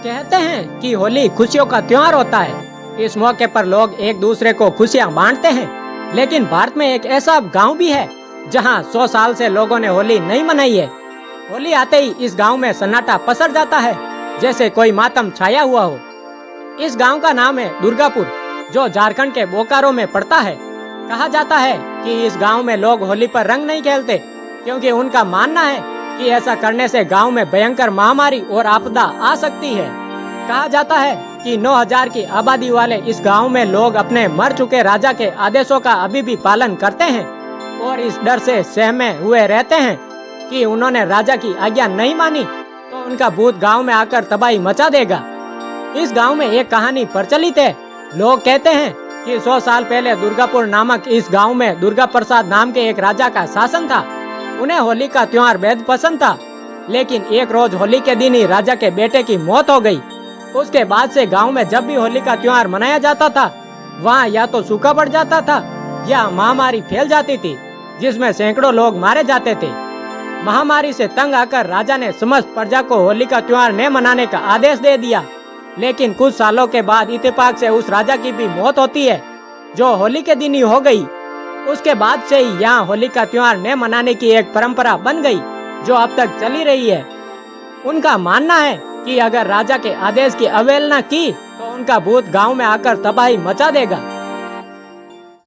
कहते हैं कि होली खुशियों का त्योहार होता है। इस मौके पर लोग एक दूसरे को खुशियां बांटते हैं। लेकिन भारत में एक ऐसा गांव भी है जहां 100 साल से लोगों ने होली नहीं मनाई है। होली आते ही इस गांव में सन्नाटा पसर जाता है, जैसे कोई मातम छाया हुआ हो। इस गांव का नाम है दुर्गापुर, जो झारखंड के बोकारो में पड़ता है। कहा जाता है कि इस गांव में लोग होली पर रंग नहीं खेलते, क्योंकि उनका मानना है कि ऐसा करने से गांव में भयंकर महामारी और आपदा आ सकती है। कहा जाता है कि 9000 की आबादी वाले इस गांव में लोग अपने मर चुके राजा के आदेशों का अभी भी पालन करते हैं और इस डर से सहमे हुए रहते हैं कि उन्होंने राजा की आज्ञा नहीं मानी तो उनका भूत गांव में आकर तबाही मचा देगा। इस गांव में एक कहानी प्रचलित है। लोग कहते हैं कि 100 साल पहले दुर्गापुर नामक इस गांव में दुर्गा प्रसाद नाम के एक राजा का शासन था। उन्हें होली का त्योहार बेहद पसंद था, लेकिन एक रोज होली के दिन ही राजा के बेटे की मौत हो गई। उसके बाद से गांव में जब भी होली का त्योहार मनाया जाता था, वहां या तो सूखा पड़ जाता था या महामारी फैल जाती थी, जिसमें सैकड़ों लोग मारे जाते थे। महामारी से तंग आकर राजा ने समस्त प्रजा को होली का त्योहार न मनाने का आदेश दे दिया। लेकिन कुछ सालों के बाद इत्तेफाक से उस राजा की भी मौत होती है, जो होली के दिन ही हो गई। उसके बाद से ही यहाँ होली का त्योहार न मनाने की एक परंपरा बन गई, जो अब तक चली रही है। उनका मानना है कि अगर राजा के आदेश की अवहेलना की तो उनका भूत गांव में आकर तबाही मचा देगा।